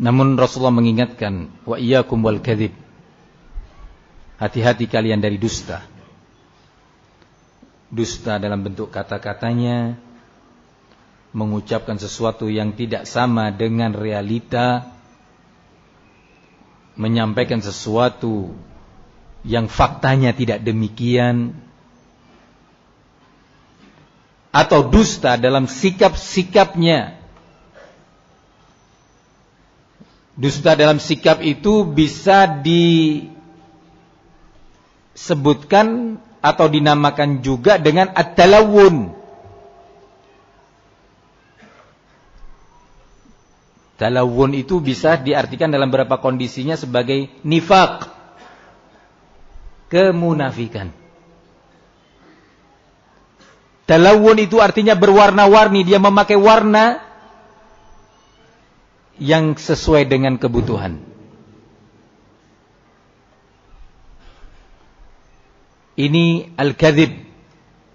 Namun Rasulullah mengingatkan, wa iyyakum wal kadzib. Hati-hati kalian dari dusta. Dusta dalam bentuk kata-katanya, mengucapkan sesuatu yang tidak sama dengan realita, menyampaikan sesuatu yang faktanya tidak demikian, atau dusta dalam sikap-sikapnya. Dusta dalam sikap itu bisa disebutkan atau dinamakan juga dengan at-talawun. Talawun itu bisa diartikan dalam beberapa kondisinya sebagai nifaq, kemunafikan. Talawun itu artinya berwarna-warni, dia memakai warna yang sesuai dengan kebutuhan. Ini al-kadzib,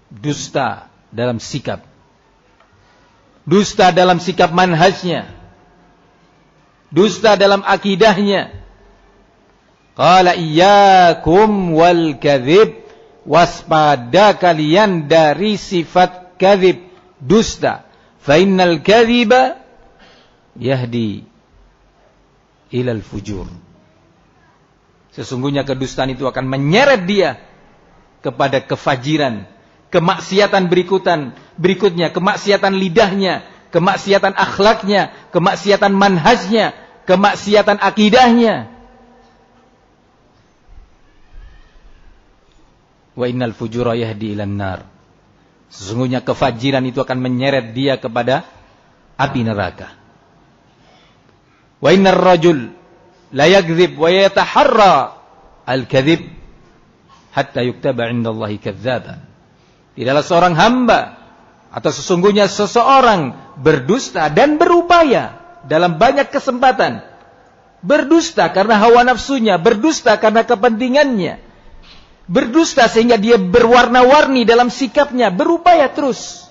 dusta dalam sikap. Dusta dalam sikap manhajnya. Dusta dalam akidahnya. Qala iyyakum wal kadzib, waspada kalian dari sifat kadzib, dusta. Fa innal kadziba yahdi ilal fujur. Sesungguhnya kedustaan itu akan menyeret dia kepada kefajiran, kemaksiatan berikutnya, kemaksiatan lidahnya, kemaksiatan akhlaknya, kemaksiatan manhajnya, kemaksiatan akidahnya. Wa innal fujura yahdi ilan nar. Sesungguhnya kefajiran itu akan menyeret dia kepada api neraka. Wa innar rajul la yakdzib wa yataharra al-kadzib hatta yuktaba 'indallahi kadzdzaba. Tidaklah seorang hamba atau sesungguhnya seseorang berdusta dan berupaya dalam banyak kesempatan. Berdusta karena hawa nafsunya, berdusta karena kepentingannya. Berdusta sehingga dia berwarna-warni dalam sikapnya, berupaya terus.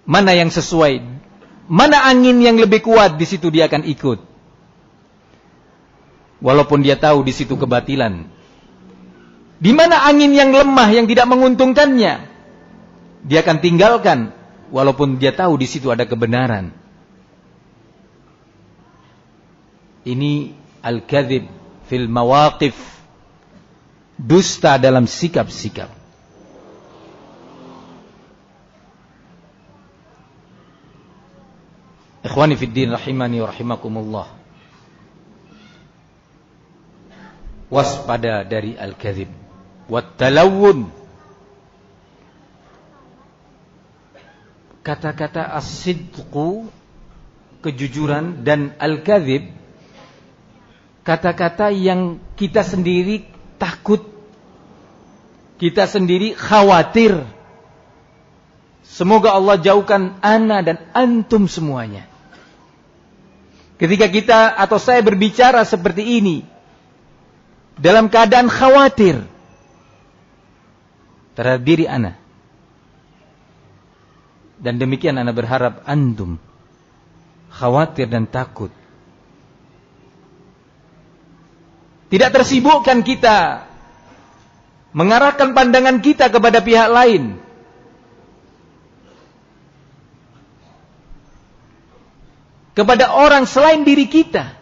Mana yang sesuai? Mana angin yang lebih kuat, di situ dia akan ikut. Walaupun dia tahu di situ kebatilan. Di mana angin yang lemah yang tidak menguntungkannya, dia akan tinggalkan walaupun dia tahu di situ ada kebenaran. Ini al-kadzib fil mawaqif, dusta dalam sikap-sikap. Ikhwani fid din rahimani wa rahimakumullah. Waspada dari al-kadzib wat talawun. Kata-kata as-sidqu, kejujuran, dan al-kadzib, kata-kata yang kita sendiri takut, kita sendiri khawatir. Semoga Allah jauhkan ana dan antum semuanya. Ketika kita atau saya berbicara seperti ini, dalam keadaan khawatir terhadap diri ana. Dan demikian ana berharap antum khawatir dan takut. Tidak tersibukkan kita mengarahkan pandangan kita kepada pihak lain. Kepada orang selain diri kita.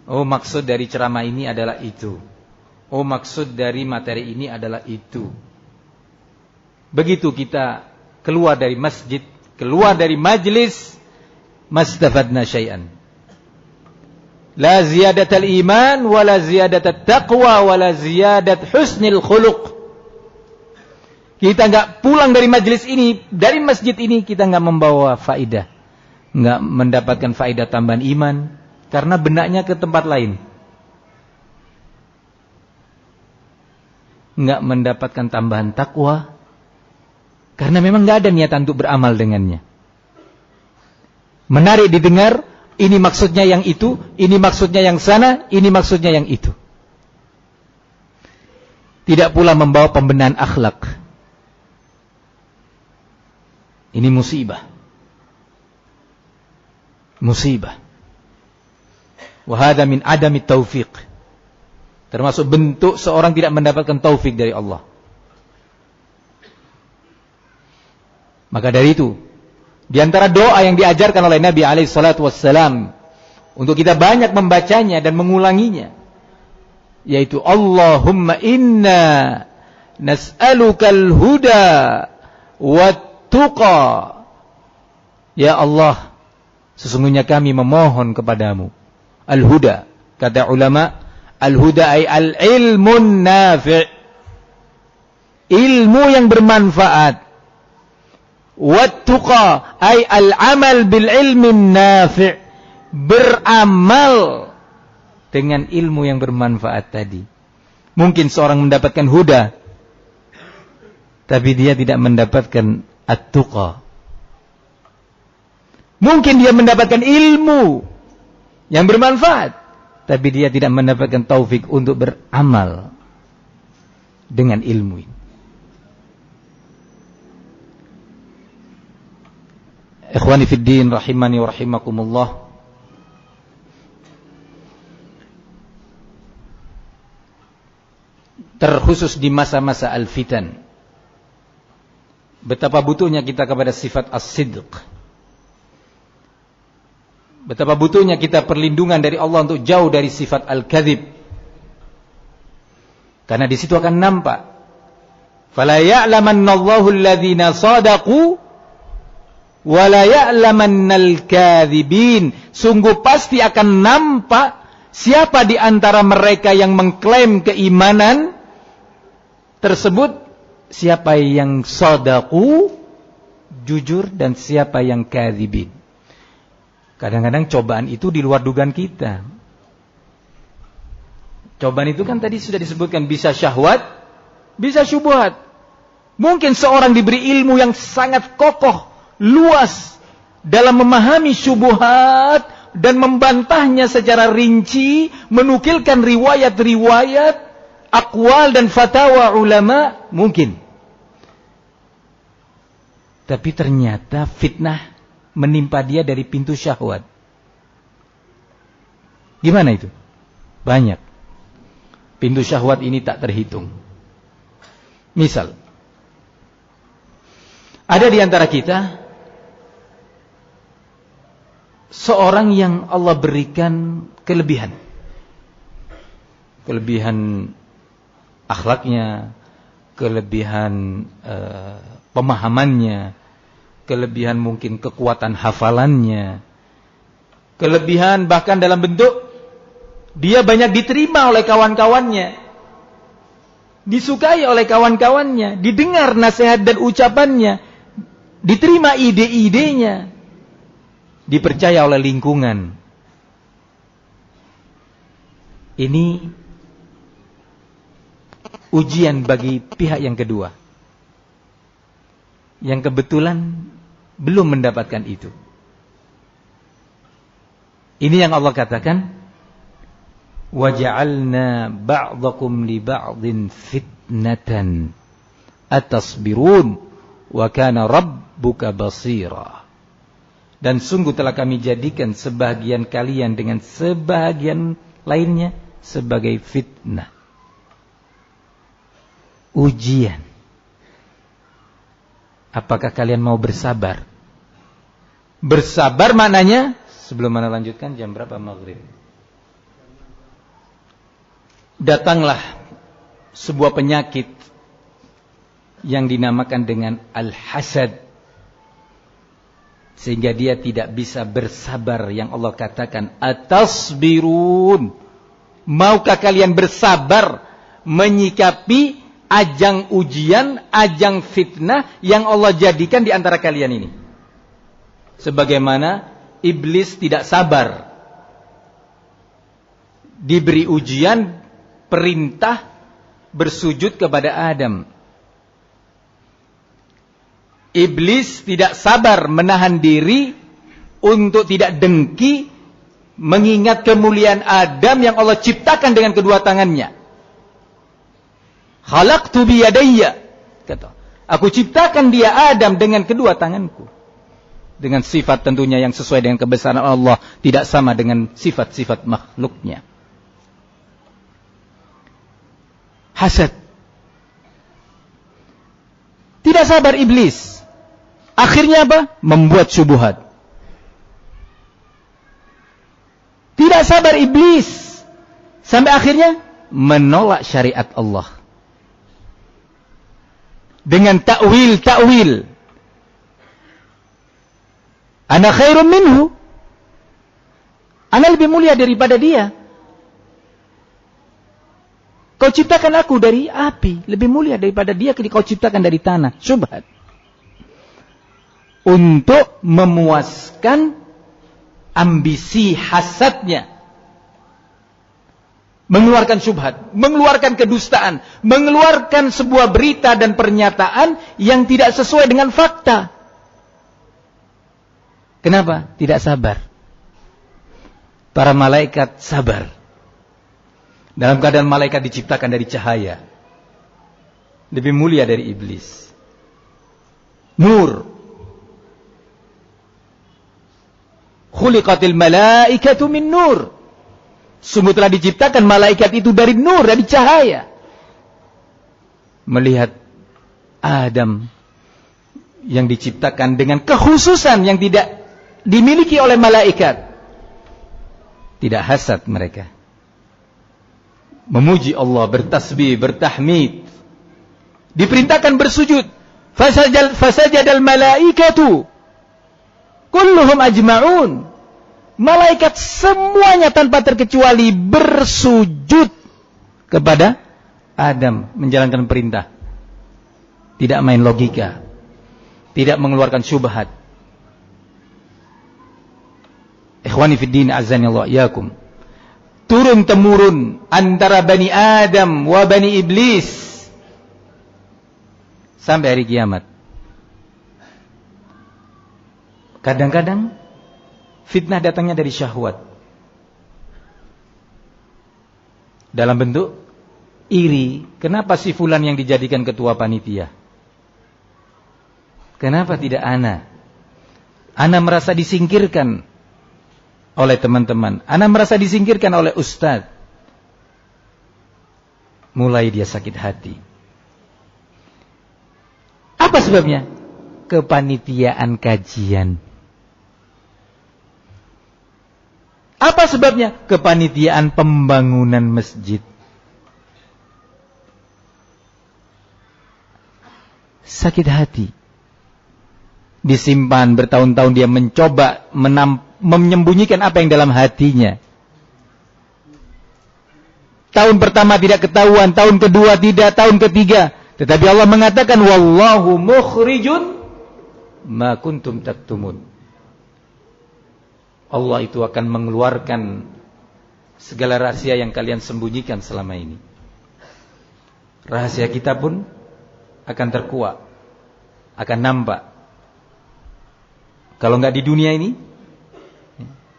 Oh, maksud dari ceramah ini adalah itu. Oh, maksud dari materi ini adalah itu. Begitu kita keluar dari masjid, keluar dari majlis, mastafadna syai'an. La ziyadatal iman, wa la ziyadatat taqwa, wa la ziyadat husnil khuluq. Kita enggak pulang dari majlis ini, dari masjid ini kita enggak membawa faidah, enggak mendapatkan faidah tambahan iman, karena benaknya ke tempat lain. Enggak mendapatkan tambahan takwa, karena memang enggak ada niatan untuk beramal dengannya. Menarik didengar, ini maksudnya yang itu, ini maksudnya yang sana, ini maksudnya yang itu. Tidak pula membawa pembenahan akhlak. Ini musibah. musibah. Wa hadza min adami taufiq. Termasuk bentuk seorang tidak mendapatkan taufik dari Allah. Maka dari itu, di antara doa yang diajarkan oleh Nabi alaihi salatu wassalam untuk kita banyak membacanya dan mengulanginya, yaitu Allahumma inna nas'alukal huda wat-tuqa. Ya Allah, sesungguhnya kami memohon kepadamu al-huda. Kata ulama, al-huda ay al-ilmun nafi', ilmu yang bermanfaat. Wat-tuqa ay al-amal bil ilmin nafi', beramal dengan ilmu yang bermanfaat tadi. Mungkin seorang mendapatkan huda, tapi dia tidak mendapatkan at-tuqa. Mungkin dia mendapatkan ilmu yang bermanfaat, tapi dia tidak mendapatkan taufik untuk beramal dengan ilmu ini. Ikhwani fid din rahimani wa rahimakumullah. Terkhusus di masa-masa al-fitan, betapa butuhnya kita kepada sifat as-sidq. Betapa butuhnya kita perlindungan dari Allah untuk jauh dari sifat al-kadzib. Karena di situ akan nampak, fala ya'lamannallahu alladhina shadaqu wa la ya'lamannal kadzibin. Sungguh pasti akan nampak siapa di antara mereka yang mengklaim keimanan tersebut, siapa yang shadaqu, jujur, dan siapa yang kadzibin. Kadang-kadang cobaan itu di luar dugaan kita. Cobaan itu kan tadi sudah disebutkan, bisa syahwat, bisa syubhat. Mungkin seorang diberi ilmu yang sangat kokoh, luas dalam memahami syubhat dan membantahnya secara rinci, menukilkan riwayat-riwayat, aqwal dan fatwa ulama, mungkin. Tapi ternyata fitnah menimpa dia dari pintu syahwat. Gimana itu? Banyak. Pintu syahwat ini tak terhitung. Misal, ada di antara kita seorang yang Allah berikan kelebihan. Kelebihan akhlaknya, kelebihan pemahamannya, kelebihan mungkin kekuatan hafalannya, kelebihan bahkan dalam bentuk dia banyak diterima oleh kawan-kawannya, disukai oleh kawan-kawannya, didengar nasihat dan ucapannya, diterima ide-idenya, dipercaya oleh lingkungan. Ini ujian bagi pihak yang kedua, yang kebetulan belum mendapatkan itu. Ini yang Allah katakan, وَجَعَلْنَا بَعْضَكُمْ لِبَعْضٍ فِتْنَةً أَتَصْبِرُونَ وَكَانَ رَبُّكَ بَصِيرًا. Dan sungguh telah kami jadikan sebahagian kalian dengan sebahagian lainnya sebagai fitnah, ujian. Apakah kalian mau bersabar? Bersabar maknanya, sebelum mana lanjutkan, jam berapa maghrib? Datanglah sebuah penyakit yang dinamakan dengan al-hasad, sehingga dia tidak bisa bersabar. Yang Allah katakan, atasbirun, maukah kalian bersabar menyikapi ajang ujian, ajang fitnah yang Allah jadikan di antara kalian ini? Sebagaimana iblis tidak sabar diberi ujian, perintah bersujud kepada Adam. Iblis tidak sabar menahan diri untuk tidak dengki mengingat kemuliaan Adam yang Allah ciptakan dengan kedua tangannya. Khalaqtu biyadayya, kata, aku ciptakan dia Adam dengan kedua tanganku. dengan sifat tentunya yang sesuai dengan kebesaran Allah, tidak sama dengan sifat-sifat makhluknya. Hasad. Tidak sabar iblis. Akhirnya apa? Membuat syubhat. Tidak sabar iblis. Sampai akhirnya menolak syariat Allah. Dengan ta'wil. Ana khairun minhu. Ana lebih mulia daripada dia. Kau ciptakan aku dari api, lebih mulia daripada dia ketika kau ciptakan dari tanah. Syubhat. Untuk memuaskan ambisi hasadnya. Mengeluarkan syubhat, mengeluarkan kedustaan, mengeluarkan sebuah berita dan pernyataan yang tidak sesuai dengan fakta. Kenapa? Tidak sabar. Para malaikat sabar. Dalam keadaan malaikat diciptakan dari cahaya. Lebih mulia dari iblis. Nur. Khuliqatil malaikatu min nur. Sungguh telah diciptakan malaikat itu dari nur, dari cahaya. Melihat Adam yang diciptakan dengan kekhususan yang tidak dimiliki oleh malaikat. Tidak hasad mereka. Memuji Allah, bertasbih, bertahmid. Diperintahkan bersujud. Fasajadal malaikatu kulluhum ajma'un. Malaikat semuanya tanpa terkecuali bersujud kepada Adam, menjalankan perintah. Tidak main logika. Tidak mengeluarkan syubhat. Ikhwani fiddin azani Allah iyakum. Turun temurun antara Bani Adam wa Bani Iblis sampai hari kiamat. Kadang-kadang fitnah datangnya dari syahwat. Dalam bentuk iri. Kenapa si fulan yang dijadikan ketua panitia? Kenapa tidak ana? Ana merasa disingkirkan oleh teman-teman. Ana merasa disingkirkan oleh ustaz. Mulai dia sakit hati. Apa sebabnya? Kepanitiaan kajian. Apa sebabnya? Kepanitiaan pembangunan masjid. Sakit hati. Disimpan bertahun-tahun, dia mencoba menyembunyikan apa yang dalam hatinya. Tahun pertama tidak ketahuan, tahun kedua tidak, tahun ketiga. Tetapi Allah mengatakan, wallahu mukhrijun ma kuntum taktumun. Allah itu akan mengeluarkan segala rahasia yang kalian sembunyikan selama ini. Rahasia kita pun akan terkuak, akan nampak. Kalau enggak di dunia ini,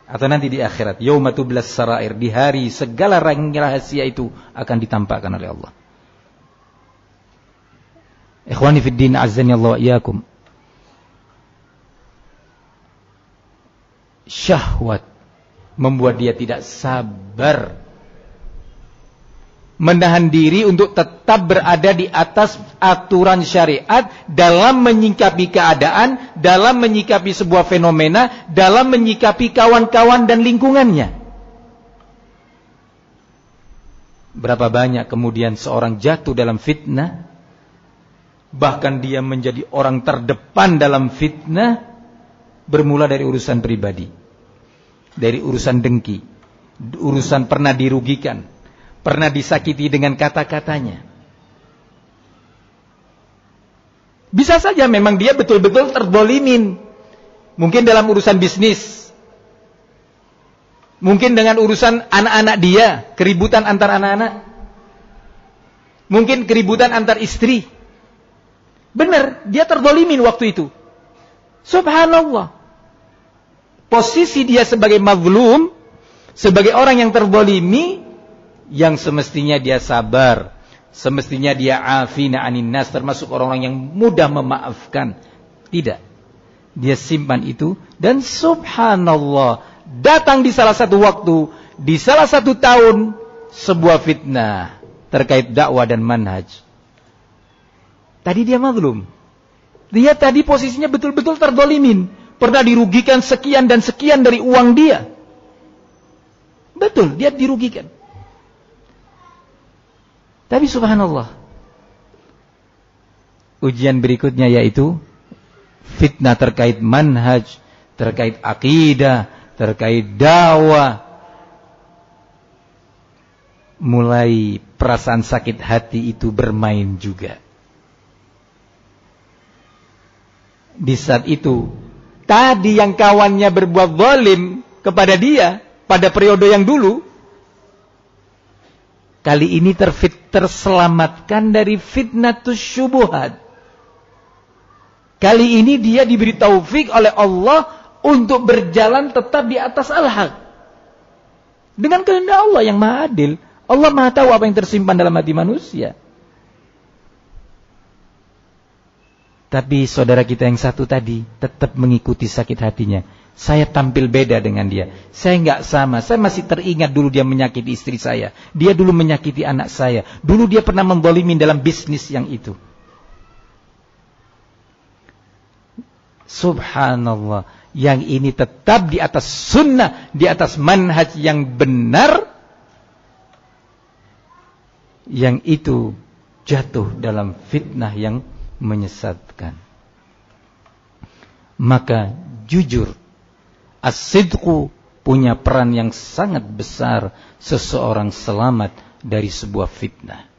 atau nanti di akhirat, yauma tublas sarair, di hari segala rahasia itu akan ditampakkan oleh Allah. Ikhwani fid din azzani Allah iyakum. Syahwat membuat dia tidak sabar, menahan diri untuk tetap berada di atas aturan syariat dalam menyikapi keadaan, dalam menyikapi sebuah fenomena, dalam menyikapi kawan-kawan dan lingkungannya. Berapa banyak kemudian seorang jatuh dalam fitnah, bahkan dia menjadi orang terdepan dalam fitnah, bermula dari urusan pribadi, dari urusan dengki, urusan pernah dirugikan, pernah disakiti dengan kata-katanya. Bisa saja memang dia betul-betul terzalimin. Mungkin dalam urusan bisnis. Mungkin dengan urusan anak-anak dia, keributan antar anak-anak. Mungkin keributan antar istri. Benar, dia terzalimin waktu itu. Subhanallah. Posisi dia sebagai mazlum, sebagai orang yang terzalimi, yang semestinya dia sabar, semestinya dia afina anin nas, termasuk orang-orang yang mudah memaafkan. Tidak. dia simpan itu, dan subhanallah, datang di salah satu waktu, di salah satu tahun, sebuah fitnah terkait dakwah dan manhaj. Tadi dia mazlum. Dia tadi posisinya betul-betul terdolimin. Pernah dirugikan sekian dan sekian dari uang dia. Betul, dia dirugikan. Tapi subhanallah, ujian berikutnya yaitu fitnah terkait manhaj, terkait akidah, terkait dakwah. Mulai perasaan sakit hati itu bermain juga. Di saat itu, tadi yang kawannya berbuat zalim kepada dia pada periode yang dulu, kali ini terselamatkan dari fitnatus syubuhat. Kali ini dia diberi taufik oleh Allah untuk berjalan tetap di atas al-haq. Dengan kehendak Allah yang maha adil. Allah maha tahu apa yang tersimpan dalam hati manusia. Tapi saudara kita yang satu tadi tetap mengikuti sakit hatinya. Saya tampil beda dengan dia. Saya enggak sama. Saya masih teringat dulu dia menyakiti istri saya. Dia dulu menyakiti anak saya. Dulu dia pernah menzalimi dalam bisnis yang itu. Subhanallah. Yang ini tetap di atas sunnah, di atas manhaj yang benar. Yang itu jatuh dalam fitnah yang menyesatkan. Maka jujur, as-sidqu punya peran yang sangat besar seseorang selamat dari sebuah fitnah.